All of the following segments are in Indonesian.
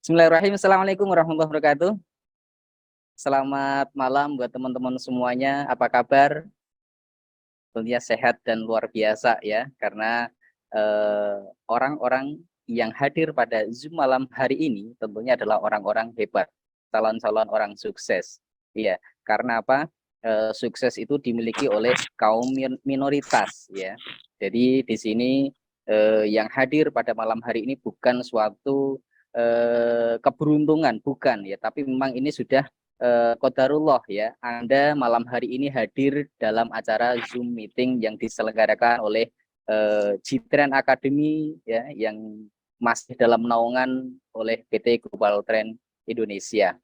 Bismillahirrahmanirrahim. Assalamualaikum warahmatullahi wabarakatuh. Selamat malam buat teman-teman semuanya. Apa kabar? Tentunya sehat dan luar biasa ya, karena orang-orang yang hadir pada Zoom malam hari ini tentunya adalah orang-orang hebat, calon-calon orang sukses. Iya, karena apa? Sukses itu dimiliki oleh kaum minoritas ya. Jadi di sini yang hadir pada malam hari ini bukan suatu keberuntungan, bukan ya, tapi memang ini sudah qadarullah ya. Anda malam hari ini hadir dalam acara Zoom meeting yang diselenggarakan oleh Jitren Academy ya, yang masih dalam naungan oleh PT Global Trend Indonesia.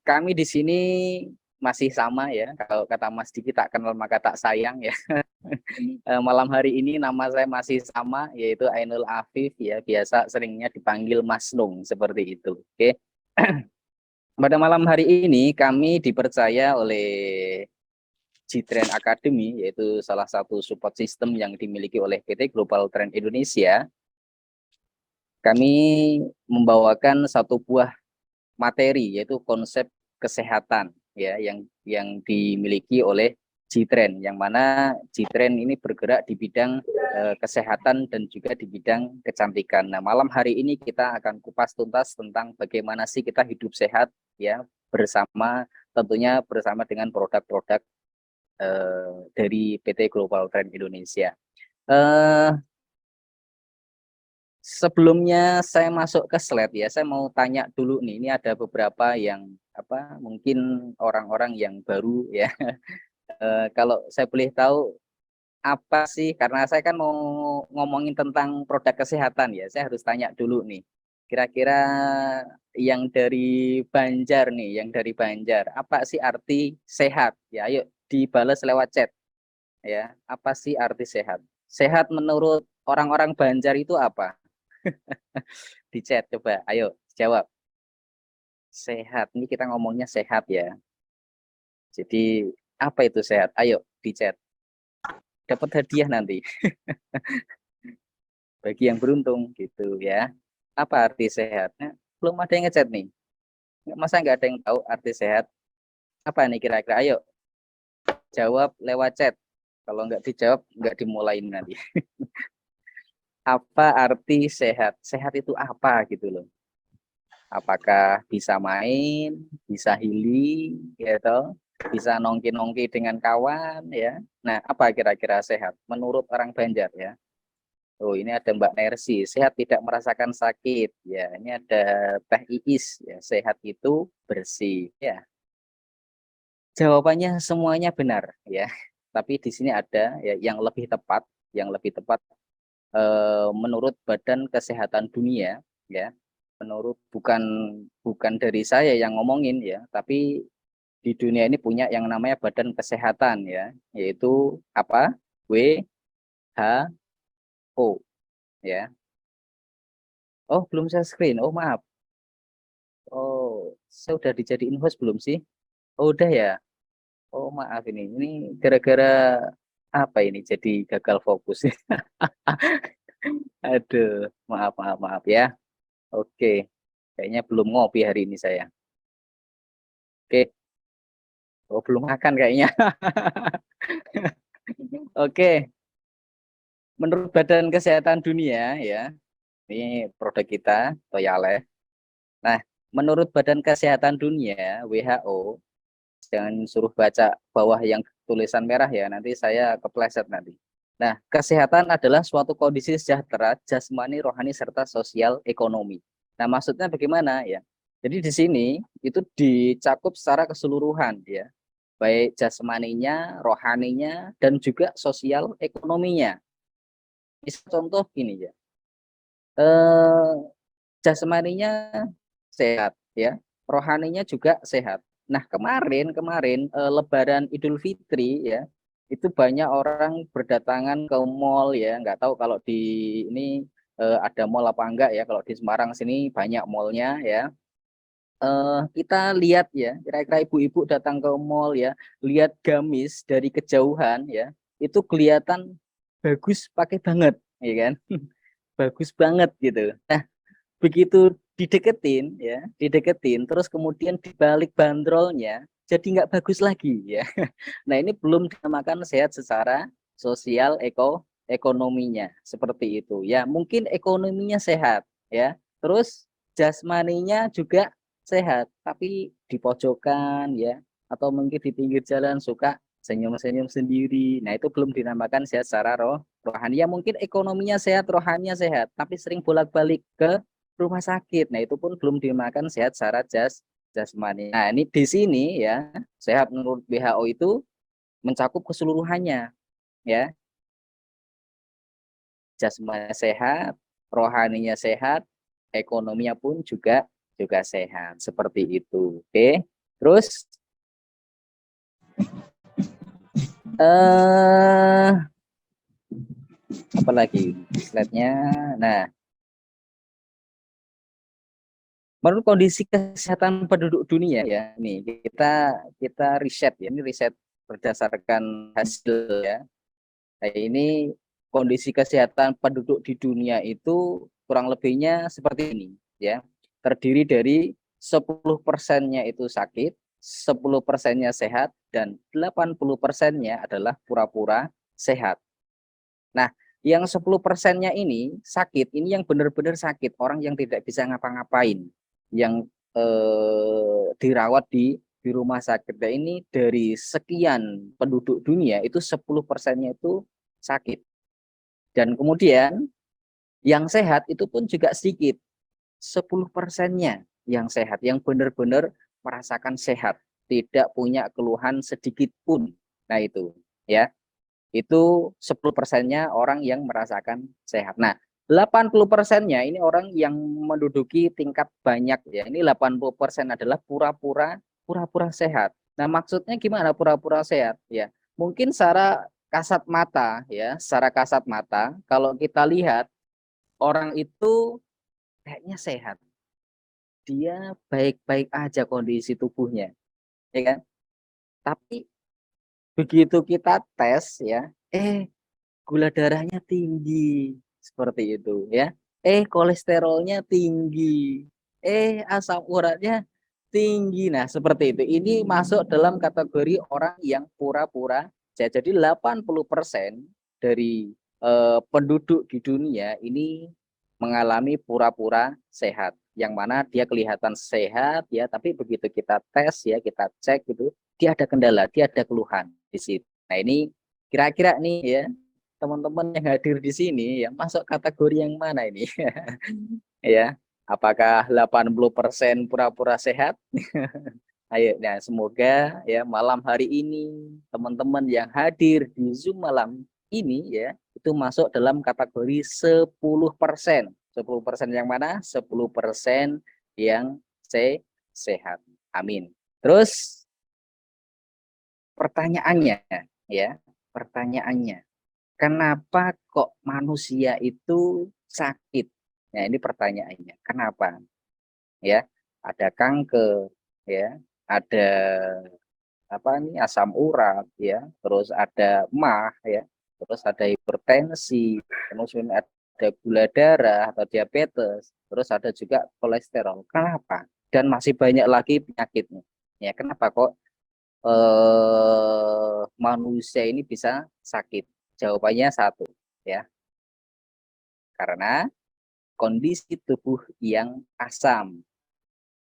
Kami di sini masih sama ya. Kalau kata Mas Diki, tak kenal maka tak sayang ya. Malam hari ini nama saya masih sama, yaitu Ainul Afif ya, biasa seringnya dipanggil Mas Nung seperti itu. Oke. Pada malam hari ini kami dipercaya oleh Jitren Academy, yaitu salah satu support system yang dimiliki oleh PT Global Trend Indonesia. Kami membawakan satu buah materi, yaitu konsep kesehatan ya, yang dimiliki oleh Jitren, yang mana Jitren ini bergerak di bidang kesehatan dan juga di bidang kecantikan. Nah, malam hari ini kita akan kupas tuntas tentang bagaimana sih kita hidup sehat ya, tentunya bersama dengan produk-produk dari PT Global Trend Indonesia. Sebelumnya saya masuk ke slide ya, saya mau tanya dulu nih. Ini ada beberapa yang mungkin orang-orang yang baru ya. Kalau saya boleh tahu, apa sih, karena saya kan mau ngomongin tentang produk kesehatan ya, saya harus tanya dulu nih. Kira-kira yang dari Banjar nih, yang dari Banjar, apa sih arti sehat? Ya, ayo dibalas lewat chat ya. Apa sih arti sehat? Sehat menurut orang-orang Banjar itu apa? Di chat coba, ayo jawab. Sehat, ini kita ngomongnya sehat ya. Jadi apa itu sehat? Ayo di chat. Dapat hadiah nanti bagi yang beruntung gitu ya. Apa arti sehatnya? Belum ada yang ngechat nih. Masa nggak ada yang tahu arti sehat? Apa nih kira-kira? Ayo jawab lewat chat. Kalau nggak dijawab, nggak dimulain nanti. Apa arti sehat? Sehat itu apa gitu loh? Apakah bisa main, bisa healing, gitu, bisa nongki-nongki dengan kawan ya. Nah, apa kira-kira sehat menurut orang Banjar ya? Oh, ini ada Mbak Nersi, sehat tidak merasakan sakit. Ya, ini ada Teh Iis, ya, sehat itu bersih. Ya, jawabannya semuanya benar ya. Tapi di sini ada ya, yang lebih tepat menurut Badan Kesehatan Dunia ya. Menurut bukan bukan dari saya yang ngomongin ya, tapi di dunia ini punya yang namanya Badan Kesehatan ya, yaitu apa? WHO ya. Oh, belum saya screen. Oh, maaf. Oh, saya udah dijadiin host belum sih? Oh, udah ya. Oh, maaf ini. Ini gara-gara apa ini? Jadi gagal fokus. Aduh, maaf, maaf, maaf ya. Oke. Kayaknya belum ngopi hari ini saya. Oke. Oh, belum makan kayaknya. Oke. Menurut Badan Kesehatan Dunia ya, ini produk kita, Toyale. Nah, menurut Badan Kesehatan Dunia, WHO, jangan suruh baca bawah yang tulisan merah ya, nanti saya kepleset nanti. Nah, kesehatan adalah suatu kondisi sejahtera jasmani, rohani, serta sosial ekonomi. Nah, maksudnya bagaimana ya? Jadi di sini itu dicakup secara keseluruhan ya, baik jasmaninya, rohaninya, dan juga sosial ekonominya. Misal contoh gini ya, eh, jasmaninya sehat ya, rohaninya juga sehat. Nah, kemarin Lebaran Idul Fitri ya, itu banyak orang berdatangan ke mall ya, nggak tahu kalau di ini ada mall apa enggak ya. Kalau di Semarang sini banyak mallnya ya. Kita lihat ya, kira-kira ibu-ibu datang ke mall ya, lihat gamis dari kejauhan ya, itu kelihatan bagus, pakai banget ya kan. Bagus banget gitu. Begitu dideketin ya, dideketin terus kemudian dibalik bandrolnya jadi nggak bagus lagi ya. Nah, ini belum dinamakan sehat secara sosial ekonominya seperti itu ya. Mungkin ekonominya sehat ya. Terus jasmaninya juga sehat, tapi di pojokan ya atau mungkin di pinggir jalan suka senyum-senyum sendiri. Nah, itu belum dinamakan sehat secara rohani. Ya mungkin ekonominya sehat, rohaninya sehat, tapi sering bolak-balik ke rumah sakit. Nah, itu pun belum dinamakan sehat secara jasmani. Nah, ini di sini ya, sehat menurut WHO itu mencakup keseluruhannya ya. Jasmaninya sehat, rohaninya sehat, ekonominya pun juga sehat. Seperti itu. Oke. Terus eh apa lagi slide-nya? Nah, menurut kondisi kesehatan penduduk dunia ya, nih kita riset ya, ini riset berdasarkan hasil ya. Nah, ini kondisi kesehatan penduduk di dunia itu kurang lebihnya seperti ini ya. Terdiri dari 10%-nya itu sakit, 10%-nya sehat, dan 80%-nya adalah pura-pura sehat. Nah, yang 10%-nya ini sakit, ini yang benar-benar sakit, orang yang tidak bisa ngapa-ngapain, yang dirawat di rumah sakit. Nah, ini dari sekian penduduk dunia itu 10%-nya itu sakit. Dan kemudian yang sehat itu pun juga sedikit. 10%-nya yang sehat, yang benar-benar merasakan sehat, tidak punya keluhan sedikit pun. Nah, itu ya. Itu 10%-nya orang yang merasakan sehat. Nah, 80%-nya ini orang yang menduduki tingkat banyak ya. Ini 80% adalah pura-pura sehat. Nah, maksudnya gimana pura-pura sehat ya? Mungkin secara kasat mata ya, secara kasat mata kalau kita lihat orang itu kayaknya sehat. Dia baik-baik aja kondisi tubuhnya, ya kan? Tapi begitu kita tes ya, gula darahnya tinggi seperti itu ya, kolesterolnya tinggi, asam uratnya tinggi. Nah, seperti itu, ini masuk dalam kategori orang yang pura-pura. Jadi 80% dari penduduk di dunia ini mengalami pura-pura sehat, yang mana dia kelihatan sehat ya, tapi begitu kita tes ya, kita cek gitu, dia ada kendala, dia ada keluhan di situ. Nah, ini kira-kira nih ya, teman-teman yang hadir di sini yang masuk kategori yang mana ini? Ya, apakah 80% pura-pura sehat? Ayo, nah semoga ya malam hari ini teman-teman yang hadir di Zoom malam ini ya itu masuk dalam kategori 10%. 10% yang mana? 10% yang sehat. Amin. Terus pertanyaannya ya, pertanyaannya, kenapa kok manusia itu sakit? Nah, ini pertanyaannya. Kenapa? Ya, ada kanker, ya, ada apa nih asam urat, ya, terus ada MAH, ya, terus ada hipertensi, kemudian ada gula darah atau diabetes, terus ada juga kolesterol. Kenapa? Dan masih banyak lagi penyakitnya. Ya, kenapa kok manusia ini bisa sakit? Jawabannya satu, ya, karena kondisi tubuh yang asam.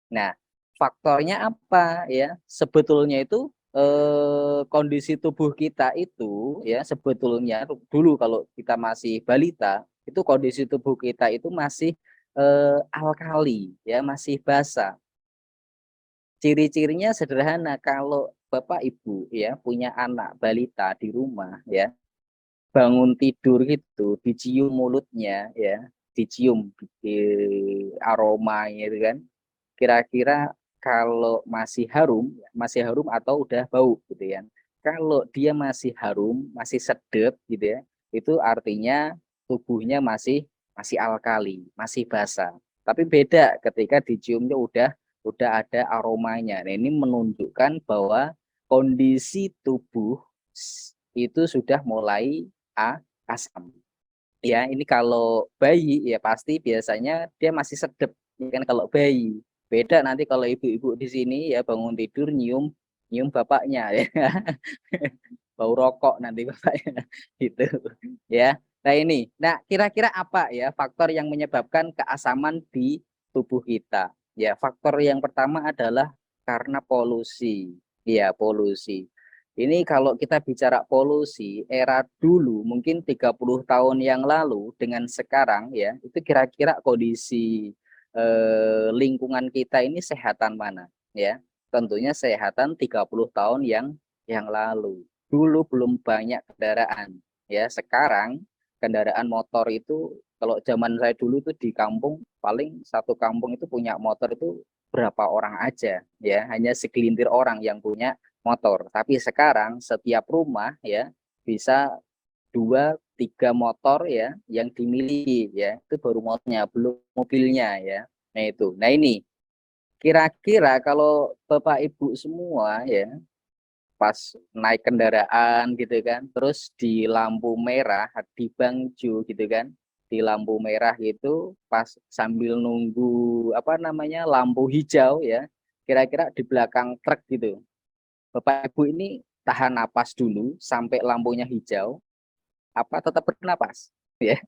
Nah, faktornya apa ya? Sebetulnya itu kondisi tubuh kita itu ya sebetulnya dulu kalau kita masih balita itu kondisi tubuh kita itu masih alkali ya, masih basah. Ciri-cirinya sederhana, kalau Bapak Ibu ya punya anak balita di rumah ya, bangun tidur gitu dicium mulutnya ya, dicium aromanya itu kan, kira-kira kalau masih harum atau udah bau gitu ya. Kalau dia masih harum, masih sedap gitu ya, itu artinya tubuhnya masih alkali, masih basah. Tapi beda ketika diciumnya udah ada aromanya. Nah, ini menunjukkan bahwa kondisi tubuh itu sudah mulai asam. Ya, ini kalau bayi ya pasti biasanya dia masih sedap Ya kan kalau bayi. Beda nanti kalau ibu-ibu di sini ya bangun tidur nyium nyium bapaknya ya. Bau rokok nanti bapaknya gitu ya. Nah kira-kira apa ya faktor yang menyebabkan keasaman di tubuh kita? Ya, faktor yang pertama adalah karena polusi. Ya, polusi. Ini kalau kita bicara polusi, era dulu mungkin 30 tahun yang lalu dengan sekarang ya, itu kira-kira kondisi lingkungan kita ini sehatan mana ya? Tentunya sehatan 30 tahun yang lalu. Dulu belum banyak kendaraan ya. Sekarang kendaraan motor itu kalau zaman saya dulu tuh di kampung paling satu kampung itu punya motor itu berapa orang aja ya, hanya segelintir orang yang punya motor. Tapi sekarang setiap rumah ya bisa 2 3 motor ya yang dimiliki ya, itu baru motornya belum mobilnya ya. Nah itu. Nah ini kira-kira kalau Bapak Ibu semua ya pas naik kendaraan gitu kan, terus di lampu merah, di Bangjo gitu kan, di lampu merah gitu, pas sambil nunggu apa namanya lampu hijau ya, kira-kira di belakang truk gitu, Bapak Ibu ini tahan napas dulu sampai lampunya hijau, apa tetap bernapas? Ya,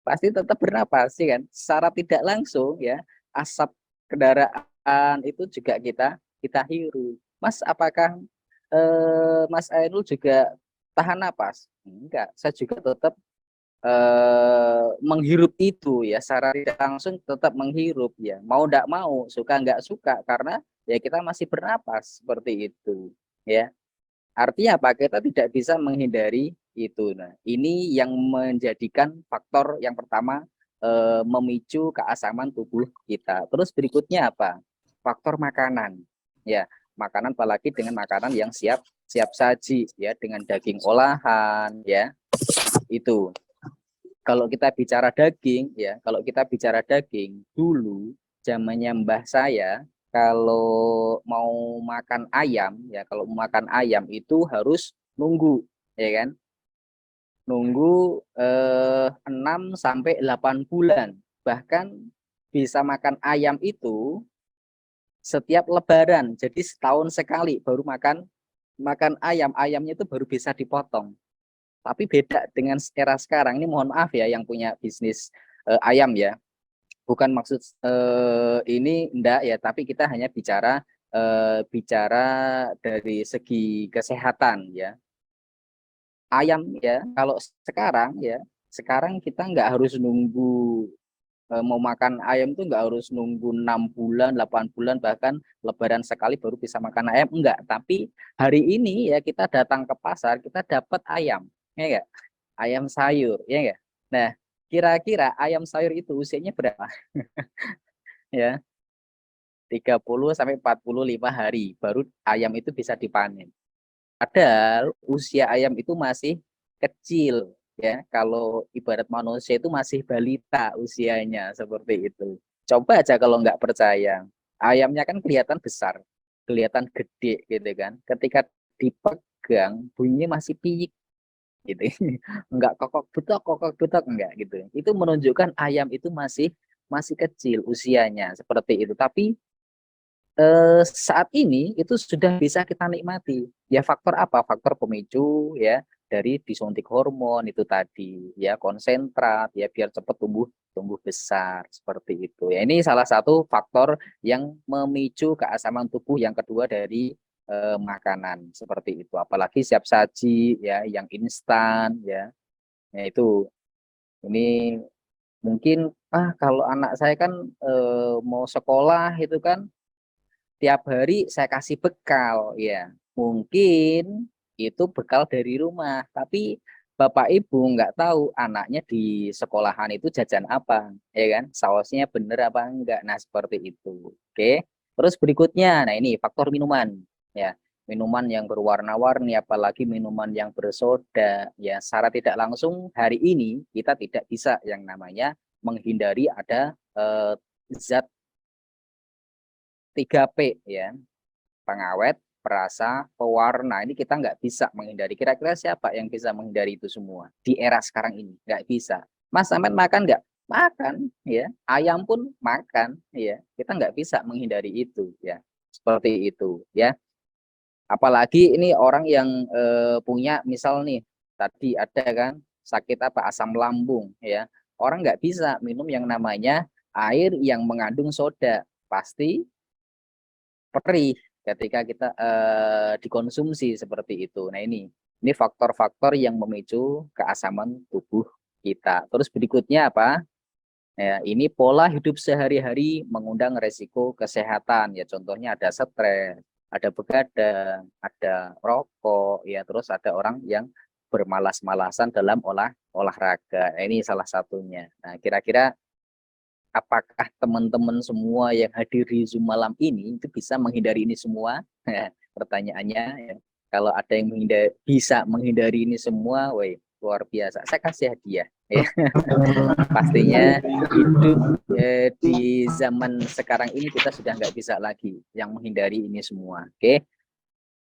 pasti tetap bernapas, sih kan? Secara tidak langsung ya, asap kendaraan itu juga kita hirup. Mas, apakah Mas Ainul juga tahan napas? Enggak, saya juga tetap menghirup itu ya, secara tidak langsung tetap menghirup ya. Mau tidak mau, suka nggak suka, karena ya kita masih bernapas seperti itu ya. Artinya apa? Kita tidak bisa menghindari itu. Nah, ini yang menjadikan faktor yang pertama memicu keasaman tubuh kita. Terus berikutnya apa? Faktor makanan. Ya, makanan apalagi dengan makanan yang siap siap saji ya, dengan daging olahan ya. Itu. Kalau kita bicara daging ya, kalau kita bicara daging dulu zamannya mbah saya, kalau mau makan ayam ya, kalau mau makan ayam itu harus nunggu ya kan, nunggu 6 sampai 8 bulan, bahkan bisa makan ayam itu setiap lebaran, jadi setahun sekali baru makan makan ayam, ayamnya itu baru bisa dipotong. Tapi beda dengan era sekarang ini, mohon maaf ya yang punya bisnis ayam ya, bukan maksud ini enggak ya, tapi kita hanya bicara dari segi kesehatan ya. Ayam ya, kalau sekarang ya, sekarang kita nggak harus nunggu mau makan ayam tuh nggak harus nunggu 6 bulan, 8 bulan, bahkan lebaran sekali baru bisa makan ayam, enggak. Tapi hari ini ya kita datang ke pasar, kita dapat ayam, ya enggak? Ayam sayur, ya enggak? Nah, kira-kira ayam sayur itu usianya berapa? Ya, 30 sampai 45 hari baru ayam itu bisa dipanen. Padahal usia ayam itu masih kecil ya. Kalau ibarat manusia itu masih balita usianya seperti itu. Coba aja kalau nggak percaya. Ayamnya kan kelihatan besar, kelihatan gede gitu kan. Ketika dipegang bunyinya masih piyik gitu. Enggak kokok betok enggak gitu. Itu menunjukkan ayam itu masih masih kecil usianya seperti itu. Tapi saat ini itu sudah bisa kita nikmati. Ya faktor apa? Faktor pemicu ya dari disuntik hormon itu tadi ya, konsentrat ya, biar cepat tumbuh tumbuh besar seperti itu. Ya ini salah satu faktor yang memicu keasaman tubuh yang kedua dari makanan seperti itu. Apalagi siap saji ya, yang instan ya. Ya itu. Ini mungkin kalau anak saya kan mau sekolah itu kan tiap hari saya kasih bekal ya, mungkin itu bekal dari rumah, tapi bapak ibu nggak tahu anaknya di sekolahan itu jajan apa ya kan, sausnya bener apa enggak. Nah seperti itu. Oke, terus berikutnya, nah ini faktor minuman ya, minuman yang berwarna-warni apalagi minuman yang bersoda ya, secara tidak langsung hari ini kita tidak bisa yang namanya menghindari ada zat 3P ya, pengawet, perasa, pewarna. Ini kita nggak bisa menghindari. Kira-kira siapa yang bisa menghindari itu semua di era sekarang ini? Nggak bisa. Mas, sampean makan nggak makan, ya. Ayam pun makan, ya. Kita nggak bisa menghindari itu, ya. Seperti itu, ya. Apalagi ini orang yang punya misal nih tadi ada kan sakit apa asam lambung, ya. Orang nggak bisa minum yang namanya air yang mengandung soda, pasti perih ketika kita dikonsumsi seperti itu. Nah ini faktor-faktor yang memicu keasaman tubuh kita. Terus berikutnya apa? Ya, ini pola hidup sehari-hari mengundang resiko kesehatan. Ya, contohnya ada stres, ada begadang, ada rokok, ya, terus ada orang yang bermalas-malasan dalam olahraga. Nah, ini salah satunya. Nah, kira-kira apakah teman-teman semua yang hadir di Zoom malam ini itu bisa menghindari ini semua? Pertanyaannya, ya. Kalau ada yang bisa menghindari ini semua, woi, luar biasa. Saya kasih hadiah. Ya. Pastinya hidup di zaman sekarang ini kita sudah nggak bisa lagi yang menghindari ini semua. Oke,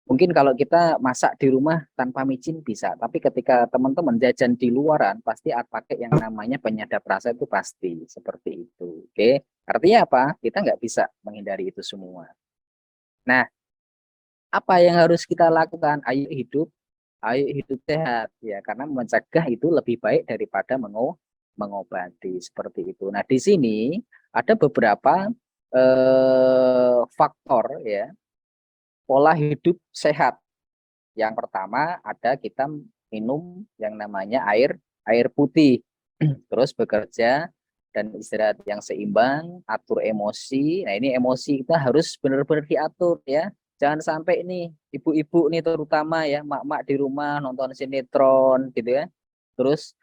mungkin kalau kita masak di rumah tanpa micin bisa, tapi ketika teman-teman jajan di luaran pasti pakai yang namanya penyedap rasa itu pasti seperti itu. Oke, artinya apa? Kita nggak bisa menghindari itu semua. Nah, apa yang harus kita lakukan? Ayo hidup sehat ya, karena mencegah itu lebih baik daripada mengobati seperti itu. Nah, di sini ada beberapa faktor ya pola hidup sehat. Yang pertama ada kita minum yang namanya air putih, terus bekerja dan istirahat yang seimbang, atur emosi. Nah, ini emosi kita harus benar-benar diatur ya. Jangan sampai ini ibu-ibu nih terutama ya, mak-mak di rumah nonton sinetron gitu ya. Terus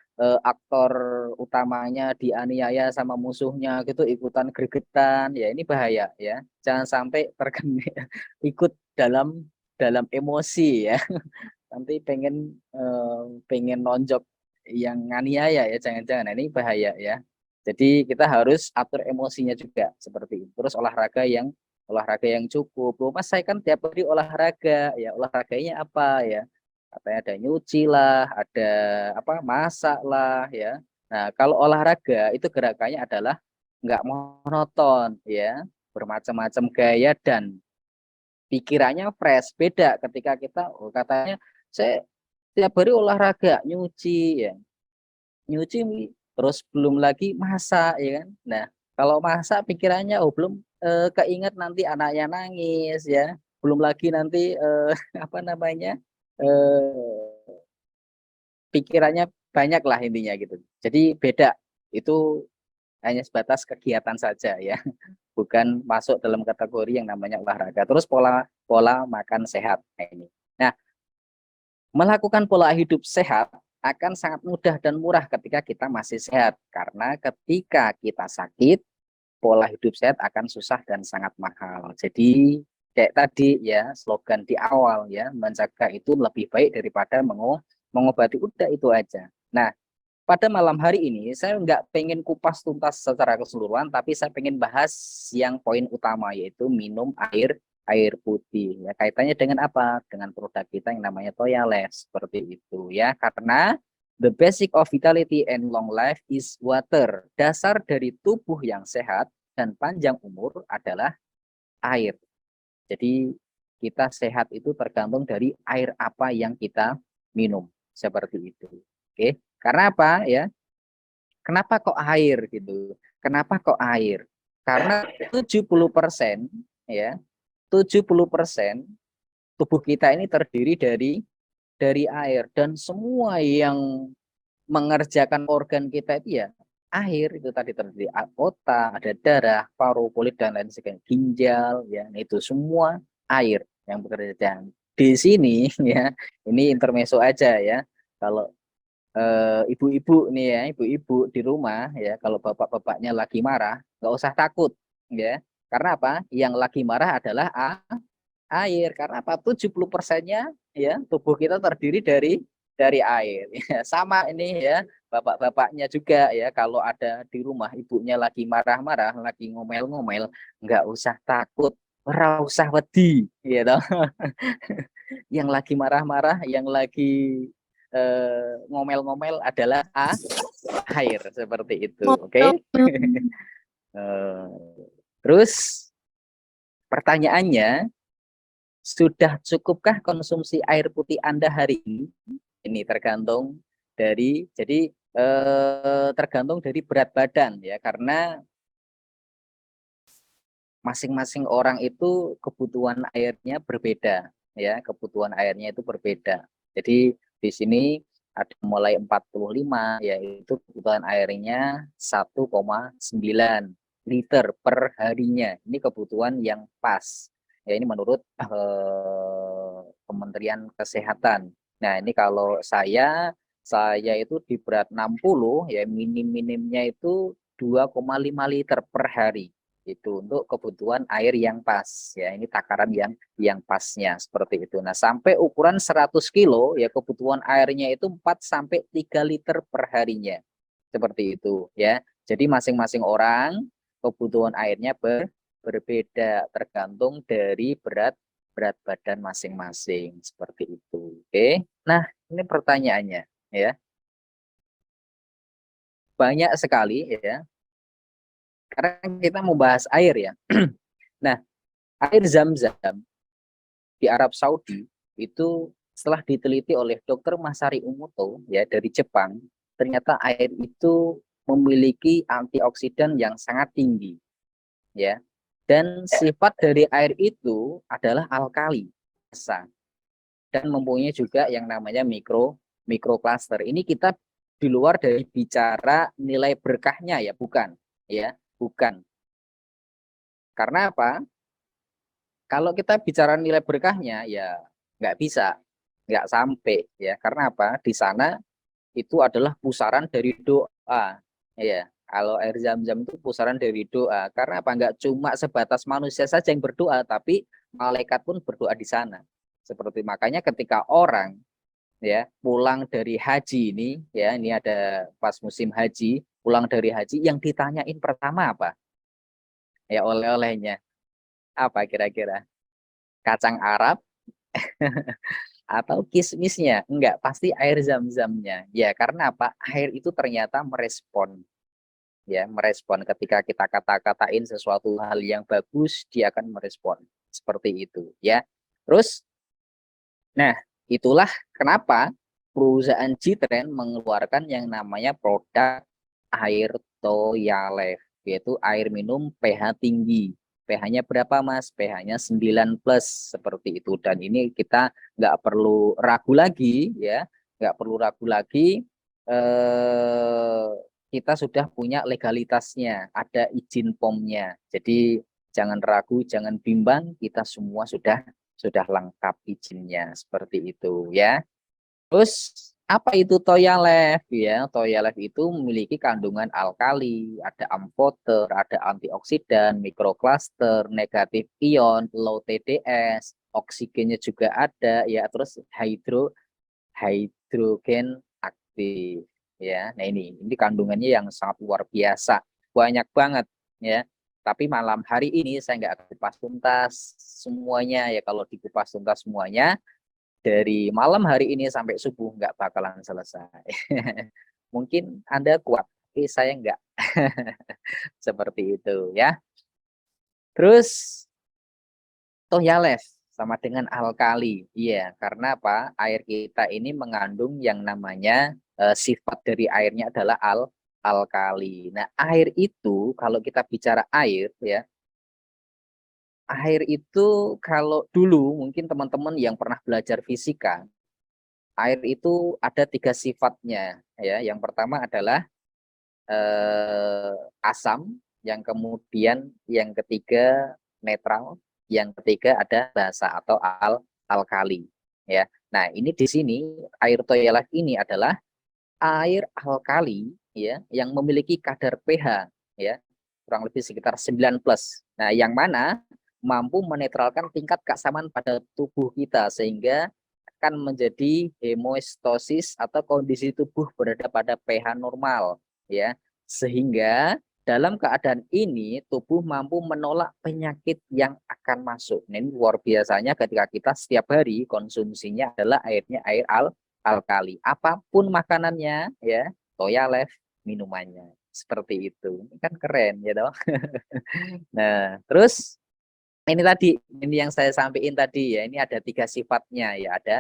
aktor utamanya dianiaya sama musuhnya gitu ikutan gregetan. Ya, ini bahaya ya. Jangan sampai terkena ikut dalam emosi ya. Nanti pengen nonjok yang nganiaya ya, jangan-jangan. Nah, ini bahaya ya. Jadi kita harus atur emosinya juga seperti itu. Terus olahraga yang cukup. Loh, Mas, saya kan tiap hari olahraga ya. Olahraganya apa ya? Katanya ada nyuci lah, ada apa masak lah ya. Nah, kalau olahraga itu gerakannya adalah nggak monoton ya, bermacam-macam gaya dan pikirannya fresh. Beda ketika kita katanya saya tiap hari olahraga nyuci ya, nyuci terus belum lagi masak ya kan. Nah, kalau masak pikirannya belum keinget nanti anaknya nangis ya, belum lagi nanti apa namanya pikirannya banyak lah intinya gitu. Jadi beda, itu hanya sebatas kegiatan saja ya, bukan masuk dalam kategori yang namanya olahraga. Terus pola pola makan sehat. Nah, ini. Nah, melakukan pola hidup sehat akan sangat mudah dan murah ketika kita masih sehat. Karena ketika kita sakit, pola hidup sehat akan susah dan sangat mahal. Jadi kayak tadi ya slogan di awal ya, mencegah itu lebih baik daripada mengobati. Udah itu aja. Nah, pada malam hari ini saya nggak pengen kupas tuntas secara keseluruhan, tapi saya pengen bahas yang poin utama yaitu minum air putih. Ya, kaitannya dengan apa? Dengan produk kita yang namanya Toyales seperti itu ya. Karena the basic of vitality and long life is water. Dasar dari tubuh yang sehat dan panjang umur adalah air. Jadi kita sehat itu tergantung dari air apa yang kita minum seperti itu. Oke, karena apa ya? Kenapa kok air gitu? Kenapa kok air? Karena 70% ya, 70% tubuh kita ini terdiri dari air dan semua yang mengerjakan organ kita itu ya air itu tadi terdiri otak, ada darah, paru, kulit dan lain sebagainya, ginjal ya, itu semua air yang bekerja. Di sini ya, ini intermezzo aja ya. Kalau ibu-ibu nih ya, ibu-ibu di rumah ya, kalau bapak-bapaknya lagi marah, nggak usah takut ya. Karena apa? Yang lagi marah adalah air. Karena apa? 70%-nya ya tubuh kita terdiri dari air. Ya, sama ini ya, bapak-bapaknya juga ya, kalau ada di rumah ibunya lagi marah-marah, lagi ngomel-ngomel, nggak usah takut, ora usah wedi, gitu. Yang lagi marah-marah, yang lagi ngomel-ngomel adalah air seperti itu. Oke. Terus pertanyaannya, sudah cukupkah konsumsi air putih Anda hari ini? Ini tergantung dari, jadi tergantung dari berat badan ya, karena masing-masing orang itu kebutuhan airnya berbeda ya, kebutuhan airnya itu berbeda. Jadi di sini ada mulai 45, yaitu kebutuhan airnya 1,9 liter per harinya. Ini kebutuhan yang pas. Ya, ini menurut Kementerian Kesehatan. Nah, ini kalau saya itu di berat 60 ya, minim-minimnya itu 2,5 liter per hari. Itu untuk kebutuhan air yang pas ya, ini takaran yang pasnya seperti itu. Nah, sampai ukuran 100 kilo ya, kebutuhan airnya itu 4 sampai 3 liter per harinya. Seperti itu ya. Jadi masing-masing orang kebutuhan airnya berbeda tergantung dari berat badan masing-masing seperti itu. Oke. Nah, ini pertanyaannya ya. Banyak sekali ya. Karena kita mau bahas air ya. Nah, air Zam-Zam di Arab Saudi itu setelah diteliti oleh Dr. Masari Umuto ya dari Jepang, ternyata air itu memiliki antioksidan yang sangat tinggi ya. Dan sifat dari air itu adalah alkali dan mempunyai juga yang namanya mikrokluster. Ini kita di luar dari bicara nilai berkahnya ya, bukan ya, bukan. Karena apa? Kalau kita bicara nilai berkahnya ya nggak bisa, nggak sampai ya. Karena apa? Di sana itu adalah pusaran dari doa. Ya, kalau air Zam-Zam itu pusaran dari doa. Karena apa? Nggak cuma sebatas manusia saja yang berdoa, tapi malaikat pun berdoa di sana. Seperti makanya ketika orang ya pulang dari haji ini ada pas musim haji, pulang dari haji yang ditanyain pertama apa? Ya oleh-olehnya. Apa kira-kira? Kacang Arab atau kismisnya? Enggak, pasti air Zam-Zamnya. Ya, karena apa? Air itu ternyata merespon. Ya, merespon ketika kita kata-katain sesuatu hal yang bagus, dia akan merespon. Seperti itu, ya. Terus, nah, itulah kenapa perusahaan Jitren mengeluarkan yang namanya produk air Toyalef, yaitu air minum pH tinggi. pH-nya berapa Mas? pH-nya 9 plus seperti itu. Dan ini kita nggak perlu ragu lagi ya, nggak perlu ragu lagi. Kita sudah punya legalitasnya, ada izin POM-nya. Jadi jangan ragu, jangan bimbang, kita semua sudah lengkap izinnya seperti itu ya. Terus apa itu Toyalef ya? Toyalef itu memiliki kandungan alkali, ada amfoter, ada antioksidan, mikrokluster, negatif ion, low TDS, oksigennya juga ada ya, terus hidrogen aktif ya. Nah, ini kandungannya yang sangat luar biasa, banyak banget ya. Tapi malam hari ini saya nggak kupas tuntas semuanya ya. Kalau dikupas tuntas semuanya dari malam hari ini sampai subuh nggak bakalan selesai. Mungkin Anda kuat, tapi saya nggak. Seperti itu ya. Terus Toyalef sama dengan alkali. Iya, karena apa? Air kita ini mengandung yang namanya sifat dari airnya adalah alkali. Nah, air itu kalau kita bicara air ya, air itu kalau dulu mungkin teman-teman yang pernah belajar fisika, air itu ada 3 sifatnya ya. Yang pertama adalah asam, yang kemudian yang ketiga netral, yang ketiga ada basa atau alkali ya. Nah, ini di sini air Toyalef ini adalah air alkali ya yang memiliki kadar pH ya kurang lebih sekitar 9 plus. Nah, yang mana mampu menetralkan tingkat keasaman pada tubuh kita sehingga akan menjadi hemostasis atau kondisi tubuh berada pada pH normal ya. Sehingga dalam keadaan ini tubuh mampu menolak penyakit yang akan masuk. Nah, ini luar biasanya ketika kita setiap hari konsumsinya adalah airnya air alkali. Apapun makanannya ya, Toyalef minumannya. Seperti itu. Ini kan keren ya toh. Nah, terus ini tadi, ini yang saya sampaikan tadi ya, ini ada 3 sifatnya ya, ada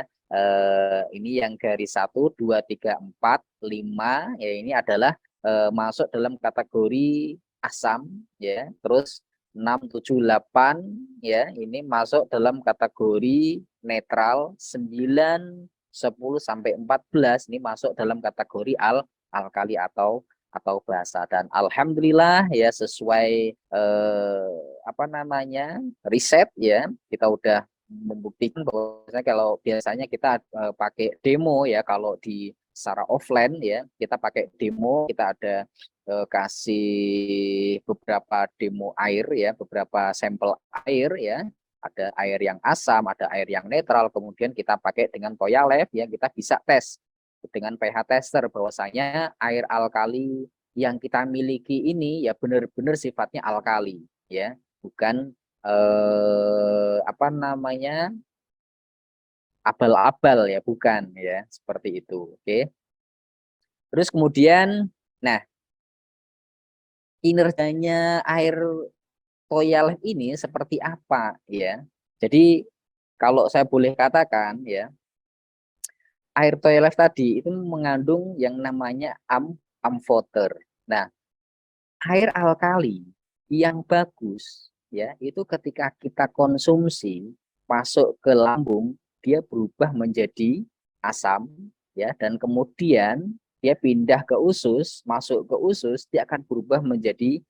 ini yang garis 1, 2, 3, 4, 5 ya, ini adalah masuk dalam kategori asam ya, terus 6, 7, 8 ya, ini masuk dalam kategori netral, 9, 10 sampai 14 ini masuk dalam kategori alkali atau basa. Dan alhamdulillah ya, sesuai apa namanya, riset ya, kita udah membuktikan bahwa kalau biasanya kita pakai demo ya, kalau di secara offline ya, kita pakai demo, kita ada kasih beberapa demo air ya, beberapa sampel air ya, ada air yang asam, ada air yang netral, kemudian kita pakai dengan Toyalef ya, kita bisa tes dengan pH tester bahwasanya air alkali yang kita miliki ini ya benar-benar sifatnya alkali ya, bukan apa namanya, abal-abal ya, bukan ya, seperti itu. Oke. Terus kemudian, nah, kinerjanya air Toyalef ini seperti apa ya? Jadi kalau saya boleh katakan ya, air Toyalef tadi itu mengandung yang namanya amfoter. Nah, air alkali yang bagus ya, itu ketika kita konsumsi masuk ke lambung, dia berubah menjadi asam ya, dan kemudian dia pindah ke usus, masuk ke usus, dia akan berubah menjadi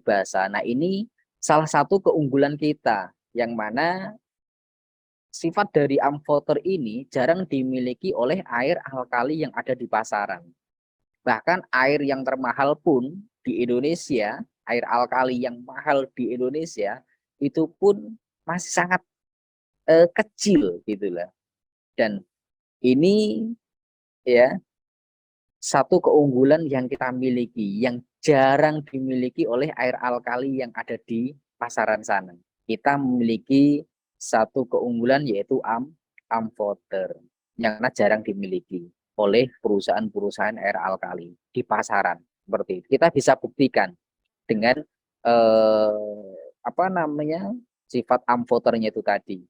basa. Nah, ini salah satu keunggulan kita, yang mana sifat dari amfoter ini jarang dimiliki oleh air alkali yang ada di pasaran. Bahkan air yang termahal pun di Indonesia, air alkali yang mahal di Indonesia, itu pun masih sangat kecil gitu lah. Dan ini ya satu keunggulan yang kita miliki, yang jarang dimiliki oleh air alkali yang ada di pasaran sana. Kita memiliki satu keunggulan, yaitu amfoter, yang jarang dimiliki oleh perusahaan-perusahaan air alkali di pasaran. Seperti itu. Kita bisa buktikan dengan apa namanya, sifat amfoternya itu tadi,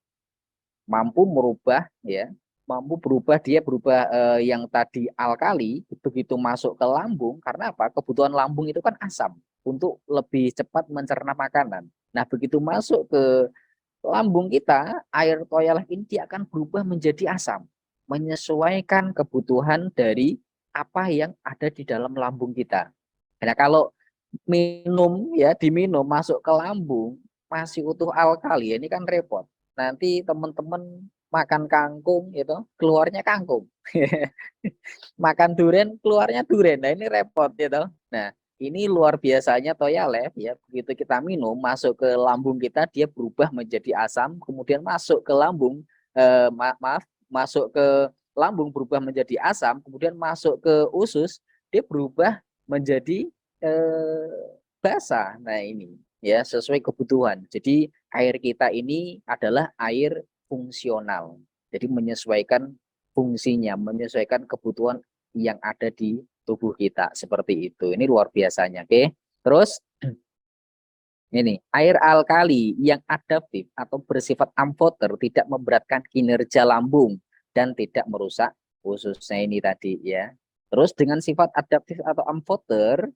mampu merubah ya, mampu berubah, dia berubah yang tadi alkali begitu masuk ke lambung. Karena apa? Kebutuhan lambung itu kan asam untuk lebih cepat mencerna makanan. Nah, begitu masuk ke lambung kita, air Toyalef ini dia akan berubah menjadi asam, menyesuaikan kebutuhan dari apa yang ada di dalam lambung kita. Nah, kalau minum ya, diminum masuk ke lambung masih utuh alkali, ini kan repot. Nanti teman-teman makan kangkung itu keluarnya kangkung. Makan durian keluarnya durian. Nah, ini repot gitu. Nah, ini luar biasanya Toyalef ya. Begitu kita minum masuk ke lambung kita, dia berubah menjadi asam, kemudian masuk ke lambung maaf, masuk ke lambung berubah menjadi asam, kemudian masuk ke usus, dia berubah menjadi basa. Nah, ini ya sesuai kebutuhan. Jadi air kita ini adalah air fungsional. Jadi menyesuaikan fungsinya, menyesuaikan kebutuhan yang ada di tubuh kita, seperti itu. Ini luar biasanya. Oke. Terus ini air alkali yang adaptif atau bersifat amfoter tidak memberatkan kinerja lambung dan tidak merusak ususnya ini tadi ya. Terus dengan sifat adaptif atau amfoter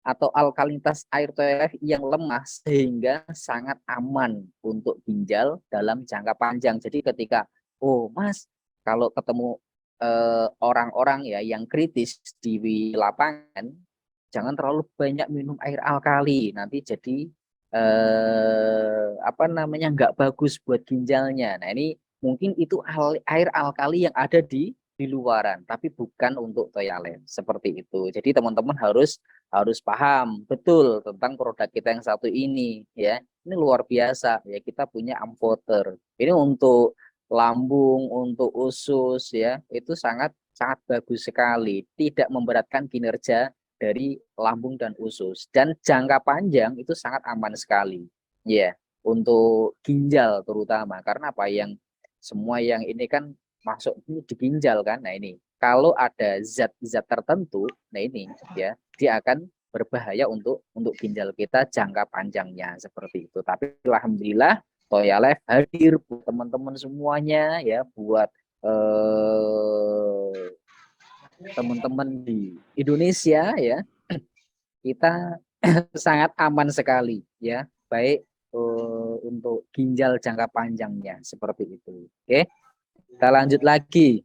atau alkalinitas air Toyalef yang lemah sehingga sangat aman untuk ginjal dalam jangka panjang. Jadi ketika, oh Mas, kalau ketemu orang-orang ya yang kritis di lapangan, jangan terlalu banyak minum air alkali, nanti jadi apa namanya, nggak bagus buat ginjalnya. Nah, ini mungkin itu air alkali yang ada di luaran, tapi bukan untuk Toyalef, seperti itu. Jadi teman-teman harus paham betul tentang produk kita yang satu ini ya. Ini luar biasa ya, kita punya amfoter. Ini untuk lambung, untuk usus ya, itu sangat sangat bagus sekali, tidak memberatkan kinerja dari lambung dan usus, dan jangka panjang itu sangat aman sekali ya, untuk ginjal terutama. Karena apa, yang semua yang ini kan masuk di ginjal kan. Nah ini kalau ada zat-zat tertentu, nah ini ya dia akan berbahaya untuk ginjal kita jangka panjangnya seperti itu. Tapi alhamdulillah Toya Life hadir buat teman-teman semuanya ya, buat teman-teman di Indonesia ya, kita sangat aman sekali ya, baik untuk ginjal jangka panjangnya seperti itu. Oke, kita lanjut lagi.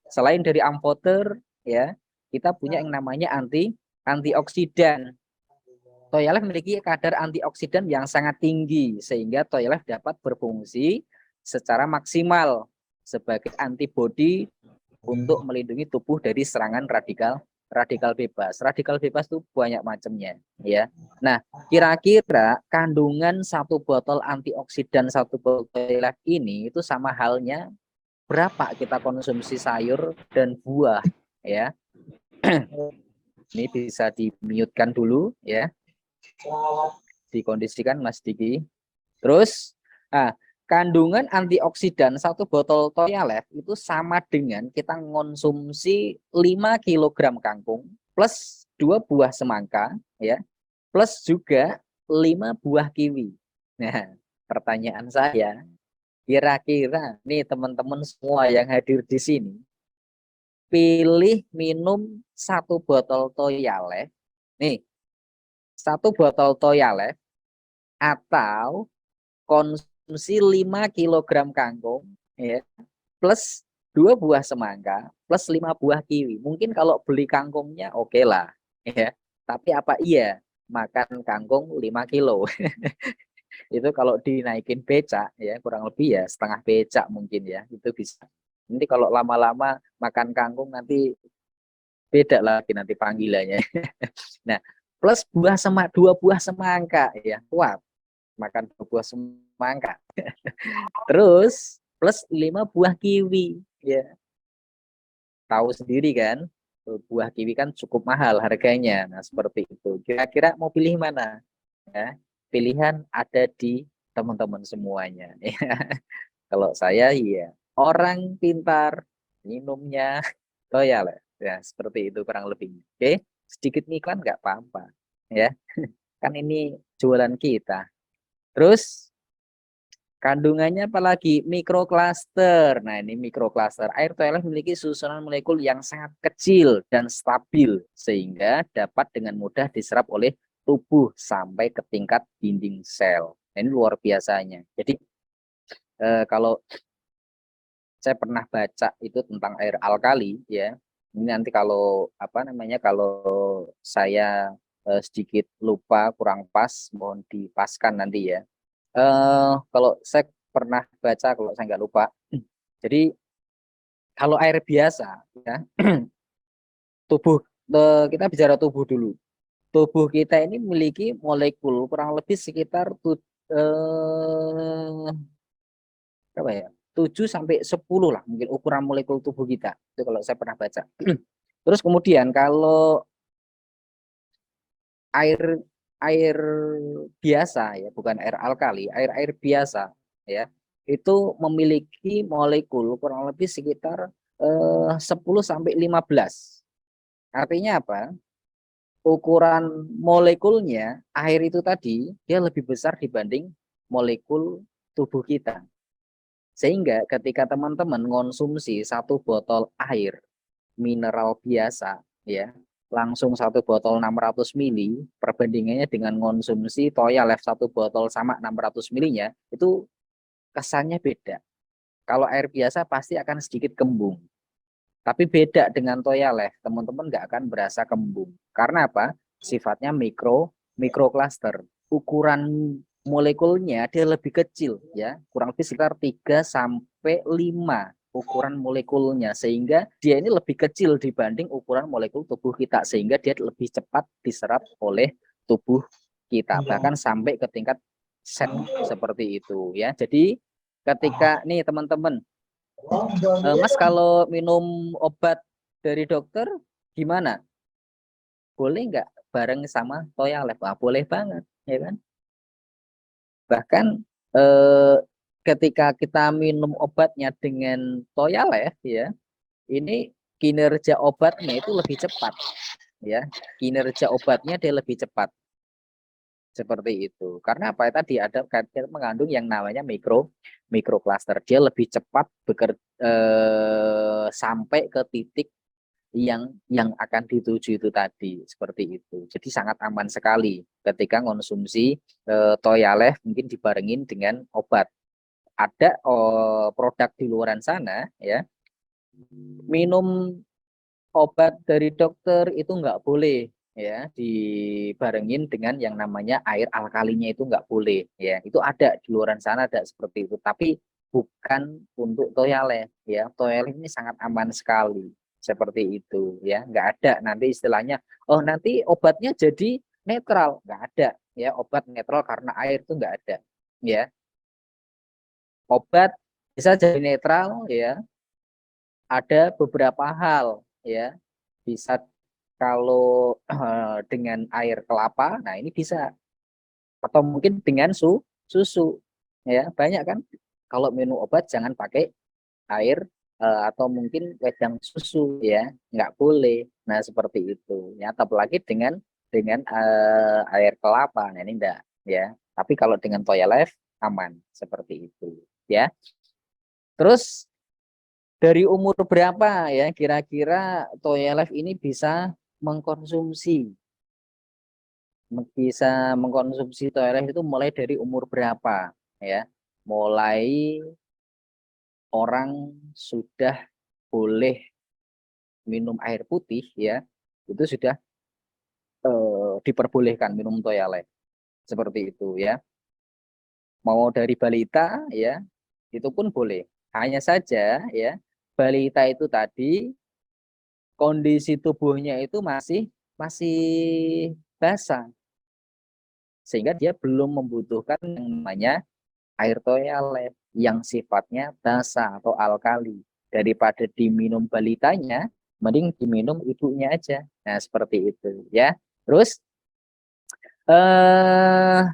Selain dari amfoter ya, kita punya yang namanya antioksidan. Toya Life memiliki kadar antioksidan yang sangat tinggi sehingga Toya Life dapat berfungsi secara maksimal sebagai antibodi untuk melindungi tubuh dari serangan radikal bebas. Radikal bebas itu banyak macamnya ya. Nah, kira-kira kandungan satu botol antioksidan satu botol Toya Life ini itu sama halnya berapa kita konsumsi sayur dan buah ya. Ini bisa di-mute-kan dulu ya. Dikondisikan Mas Diki. Terus kandungan antioksidan satu botol Toya Life itu sama dengan kita konsumsi 5 kg kangkung plus 2 buah semangka ya, plus juga 5 buah kiwi. Nah, pertanyaan saya, kira-kira nih teman-teman semua yang hadir di sini, pilih minum satu botol Toya Life, nih, satu botol Toya Life atau konsumsi 5 kg kangkung ya, plus 2 buah semangka plus 5 buah kiwi. Mungkin kalau beli kangkungnya oke lah ya. Tapi apa iya makan kangkung 5 kilo? Itu kalau dinaikin becak ya kurang lebih ya setengah becak mungkin ya, itu bisa. Nanti kalau lama-lama makan kangkung nanti beda lagi nanti panggilannya. Nah, plus dua buah semangka ya. Wah, makan 2 buah semangka. Terus plus 5 buah kiwi ya. Tahu sendiri kan, buah kiwi kan cukup mahal harganya. Nah, seperti itu. Kira-kira mau pilih mana? Ya, pilihan ada di teman-teman semuanya. Kalau saya iya, orang pintar minumnya Toya Life. Ya, seperti itu kurang lebih. Oke, sedikit iklan nggak apa-apa. Ya, kan ini jualan kita. Terus kandungannya apalagi mikrokluster. Nah, ini mikrokluster. Air Toya Life memiliki susunan molekul yang sangat kecil dan stabil sehingga dapat dengan mudah diserap oleh tubuh sampai ke tingkat dinding sel. Nah, ini luar biasanya. Jadi kalau saya pernah baca itu tentang air alkali ya. Ini nanti kalau apa namanya, kalau saya sedikit lupa kurang pas mohon dipaskan nanti ya. Kalau saya pernah baca, kalau saya nggak lupa, jadi kalau air biasa ya, tubuh kita bicara tubuh dulu. Tubuh kita ini memiliki molekul kurang lebih sekitar berapa ya? 7 sampai 10 lah mungkin ukuran molekul tubuh kita. Itu kalau saya pernah baca. Terus kemudian kalau air air biasa ya, bukan air alkali, air biasa ya, itu memiliki molekul kurang lebih sekitar 10 sampai 15. Artinya apa? Ukuran molekulnya air itu tadi dia lebih besar dibanding molekul tubuh kita. Sehingga ketika teman-teman konsumsi satu botol air mineral biasa ya, langsung satu botol 600 mili, perbandingannya dengan konsumsi Toya Life satu botol sama 600 milinya itu kesannya beda. Kalau air biasa pasti akan sedikit kembung, tapi beda dengan Toya Life, teman-teman nggak akan berasa kembung. Karena apa? Sifatnya mikrokluster. Ukuran molekulnya dia lebih kecil ya, kurang lebih sekitar 3 sampai 5 ukuran molekulnya, sehingga dia ini lebih kecil dibanding ukuran molekul tubuh kita, sehingga dia lebih cepat diserap oleh tubuh kita, bahkan sampai ke tingkat sel seperti itu ya. Jadi ketika nih teman-teman, Mas kalau minum obat dari dokter gimana? Boleh nggak bareng sama Toya Life? Boleh banget ya kan. Bahkan eh, ketika kita minum obatnya dengan Toyalef ya, ini kinerja obatnya itu lebih cepat ya. Kinerja obatnya dia lebih cepat. Seperti itu. Karena apa? Tadi ada mengandung yang namanya mikrocluster. Dia lebih cepat sampai ke titik yang akan dituju itu tadi, seperti itu. Jadi sangat aman sekali ketika konsumsi Toyalef mungkin dibarengin dengan obat. Ada produk di luar sana ya, minum obat dari dokter itu nggak boleh ya dibarengin dengan yang namanya air alkalinya, itu nggak boleh ya. Itu ada di luar sana, ada seperti itu, tapi bukan untuk Toyalef ya. Toyalef ini sangat aman sekali seperti itu ya. Nggak ada nanti istilahnya oh nanti obatnya jadi netral, nggak ada ya. Obat netral karena air itu nggak ada ya. Obat bisa jadi netral ya, ada beberapa hal ya. Bisa kalau dengan air kelapa, nah ini bisa, atau mungkin dengan susu ya. Banyak kan kalau minum obat jangan pakai air atau mungkin wedang susu ya, nggak boleh. Nah seperti itu ya, apalagi dengan air kelapa, nah ini enggak ya. Tapi kalau dengan Toyalef aman seperti itu ya. Terus dari umur berapa ya kira-kira Toyalef ini bisa mengkonsumsi Toyalef itu mulai dari umur berapa ya? Mulai orang sudah boleh minum air putih ya, itu sudah diperbolehkan minum Toyalef seperti itu ya. Mau dari balita ya, itu pun boleh. Hanya saja ya, balita itu tadi kondisi tubuhnya itu masih masih basah, sehingga dia belum membutuhkan yang namanya air Toyalef yang sifatnya basa atau alkali. Daripada diminum balitanya, mending diminum ibunya aja. Nah seperti itu ya. Terus eh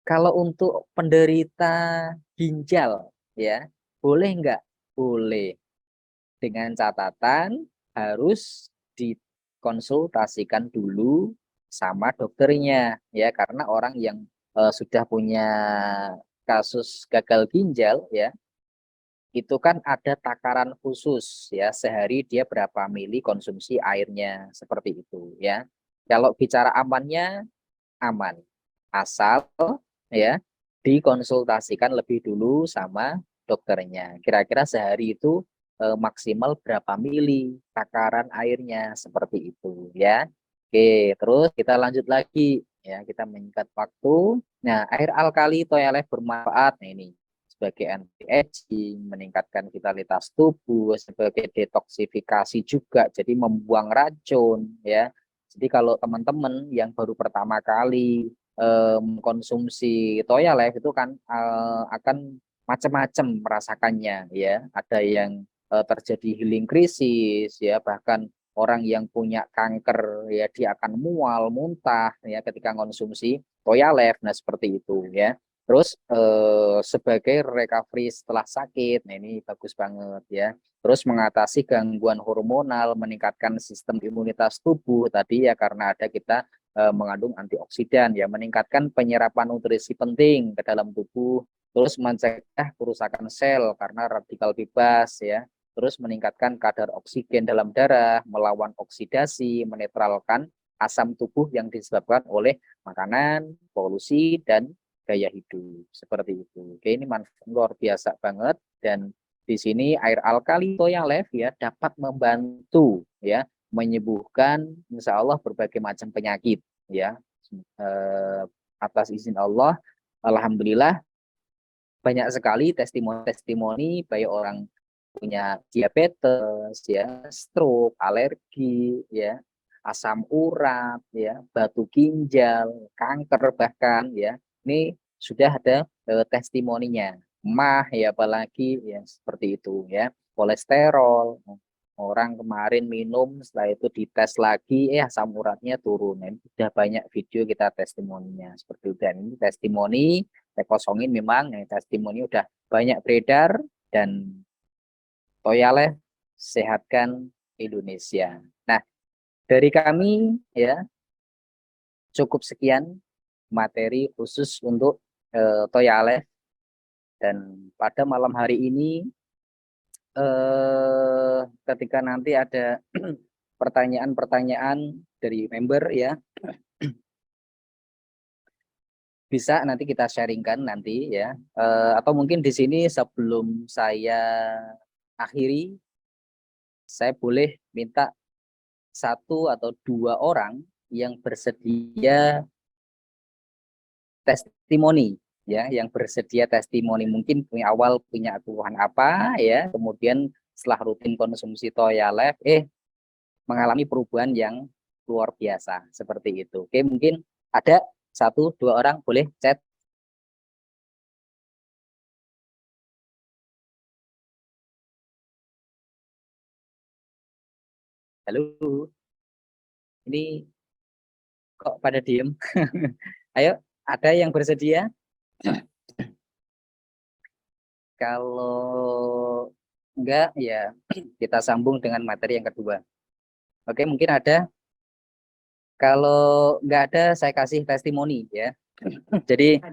kalau untuk penderita ginjal ya, boleh nggak? Boleh, dengan catatan harus dikonsultasikan dulu sama dokternya ya, karena orang yang sudah punya kasus gagal ginjal ya, itu kan ada takaran khusus ya, sehari dia berapa mili konsumsi airnya seperti itu ya. Kalau bicara amannya, aman, asal ya dikonsultasikan lebih dulu sama dokternya. Kira-kira sehari itu maksimal berapa mili takaran airnya seperti itu ya. Oke, terus kita lanjut lagi ya, kita meningkat waktu. Nah, air alkali Toyalef bermanfaat. Nah, ini sebagai anti-aging, meningkatkan vitalitas tubuh, sebagai detoksifikasi juga, jadi membuang racun ya. Jadi kalau teman-teman yang baru pertama kali mengkonsumsi Toyalef itu kan akan macam-macam merasakannya ya. Ada yang terjadi healing krisis ya, bahkan orang yang punya kanker ya dia akan mual, muntah ya ketika konsumsi Toyalef. Nah, seperti itu ya. Terus sebagai recovery setelah sakit, nah ini bagus banget ya. Terus mengatasi gangguan hormonal, meningkatkan sistem imunitas tubuh tadi ya, karena ada kita mengandung antioksidan ya, meningkatkan penyerapan nutrisi penting ke dalam tubuh, terus mencegah kerusakan sel karena radikal bebas ya, terus meningkatkan kadar oksigen dalam darah, melawan oksidasi, menetralkan asam tubuh yang disebabkan oleh makanan, polusi, dan gaya hidup seperti itu. Oke, ini manfaat luar biasa banget, dan di sini air alkali Toyalef ya dapat membantu ya menyembuhkan insya Allah berbagai macam penyakit ya. Atas izin Allah, alhamdulillah banyak sekali testimoni-testimoni baik orang punya diabetes ya, stroke, alergi ya, asam urat ya, batu ginjal, kanker bahkan ya. Ini sudah ada testimoninya. Mah ya apalagi ya seperti itu ya. Kolesterol, orang kemarin minum setelah itu dites lagi asam uratnya turun. Ini sudah banyak video kita testimoninya seperti itu. Dan ini testimoni saya kosongin memang testimoni udah banyak beredar dan Toyaleh sehatkan Indonesia. Nah, dari kami ya cukup sekian materi khusus untuk Toyaleh, dan pada malam hari ini ketika nanti ada pertanyaan-pertanyaan dari member ya, bisa nanti kita sharingkan nanti ya, atau mungkin di sini sebelum saya akhiri, saya boleh minta satu atau dua orang yang bersedia testimoni ya, yang bersedia testimoni, mungkin punya awal punya keluhan apa ya, kemudian setelah rutin konsumsi Toyalef mengalami perubahan yang luar biasa seperti itu. Oke, mungkin ada satu dua orang boleh chat. Halo, ini kok pada diem? Ayo, ada yang bersedia? Kalau enggak, ya kita sambung dengan materi yang kedua. Oke, mungkin ada. Kalau enggak ada, saya kasih testimoni ya. Jadi,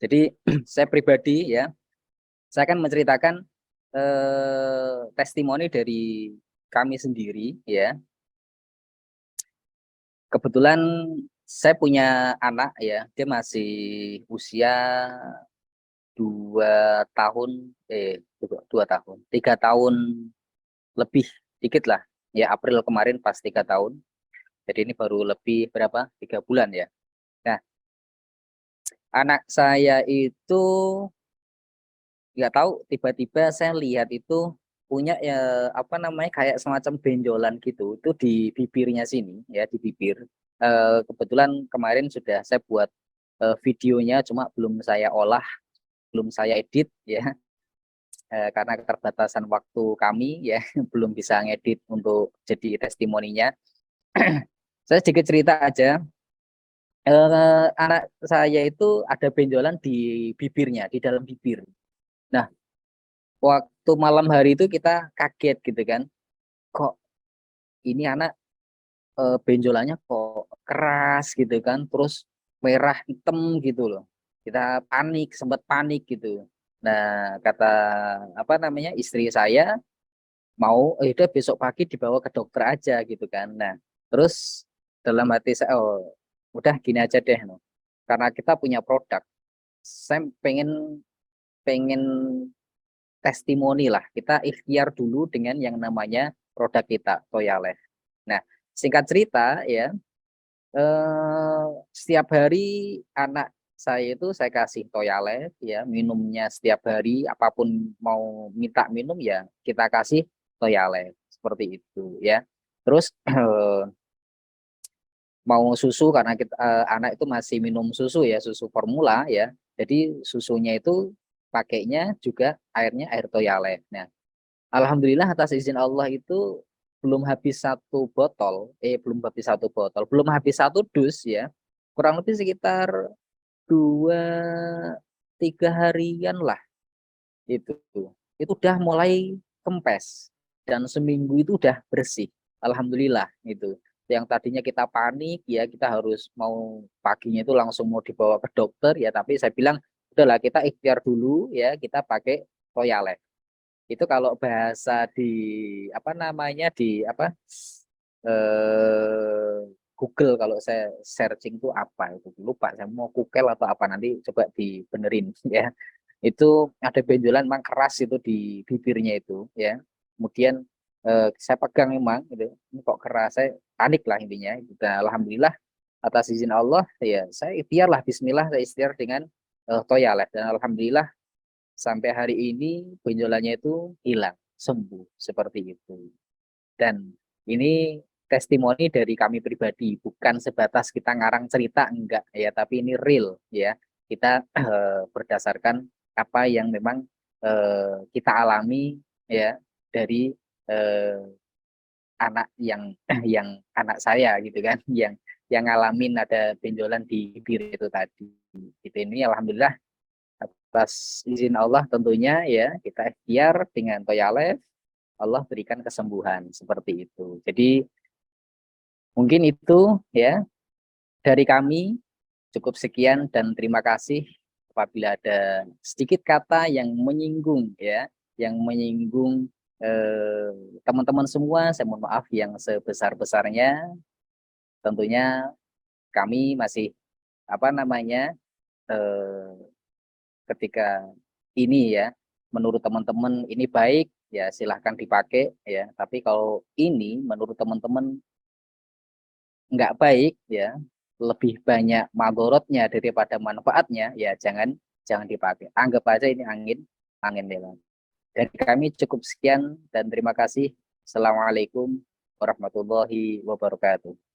jadi saya pribadi ya, saya akan menceritakan testimoni dari kami sendiri ya. Kebetulan saya punya anak ya, dia masih usia 2 tahun, 2 tahun, 3 tahun lebih dikit lah. Ya April kemarin pas 3 tahun. Jadi ini baru lebih berapa? 3 bulan ya. Nah, anak saya itu nggak tahu, tiba-tiba saya lihat itu punya ya apa namanya kayak semacam benjolan gitu itu di bibirnya sini ya, di bibir. Kebetulan kemarin sudah saya buat videonya, cuma belum saya olah, belum saya edit ya, karena keterbatasan waktu kami ya, belum bisa ngedit untuk jadi testimoninya. Saya sedikit cerita aja. Anak saya itu ada benjolan di bibirnya, di dalam bibir. Nah, waktu malam hari itu kita kaget gitu kan, kok ini anak benjolannya kok keras gitu kan, terus merah hitam gitu loh. Kita panik, sempat panik gitu. Nah, kata apa namanya istri saya, mau udah besok pagi dibawa ke dokter aja gitu kan. Nah, terus dalam hati saya, oh udah gini aja deh, no. Karena kita punya produk, saya pengen pengen testimoni lah, kita ikhtiar dulu dengan yang namanya produk kita Toyalef. Nah, singkat cerita ya, setiap hari anak saya itu saya kasih Toyalef ya, minumnya setiap hari, apapun mau minta minum ya kita kasih Toyalef seperti itu ya. Terus mau susu, karena kita, anak itu masih minum susu ya, susu formula ya. Jadi susunya itu pakainya juga airnya air Toyalef. Nah, alhamdulillah atas izin Allah itu belum habis satu botol, belum habis satu dus ya. Kurang lebih sekitar 2-3 harian lah itu. Itu udah mulai kempes dan seminggu itu udah bersih. Alhamdulillah itu. Yang tadinya kita panik ya, kita harus mau paginya itu langsung mau dibawa ke dokter ya, tapi saya bilang udahlah kita ikhtiar dulu ya, kita pakai Toyalef. Itu kalau bahasa di apa namanya di apa eh, Google, kalau saya searching itu apa itu lupa, saya mau kukel atau apa, nanti coba dibenerin ya. Itu ada benjolan memang keras itu di bibirnya itu ya. Kemudian saya pegang memang gitu, ini kok keras, saya panik lah intinya. Dan alhamdulillah atas izin Allah ya, saya ikhtiar lah, Bismillah, saya ikhtiar dengan Toyalef, dan alhamdulillah sampai hari ini benjolannya itu hilang, sembuh seperti itu. Dan ini testimoni dari kami pribadi, bukan sebatas kita ngarang cerita, enggak ya, tapi ini real ya. Kita berdasarkan apa yang memang kita alami ya, dari anak yang yang anak saya gitu kan, yang ngalamin ada benjolan di bibir itu tadi. Itu ini alhamdulillah atas izin Allah tentunya ya kita ikhtiar dengan toyalef, Allah berikan kesembuhan seperti itu. Jadi mungkin itu ya dari kami, cukup sekian dan terima kasih. Apabila ada sedikit kata yang menyinggung ya, yang menyinggung eh, teman-teman semua, saya mohon maaf yang sebesar-besarnya. Tentunya kami masih apa namanya eh, ketika ini ya, menurut teman-teman ini baik ya silahkan dipakai ya. Tapi kalau ini menurut teman-teman nggak baik ya, lebih banyak madorotnya daripada manfaatnya ya jangan jangan dipakai. Anggap aja ini angin angin lewat. Dari kami cukup sekian dan terima kasih. Assalamualaikum warahmatullahi wabarakatuh.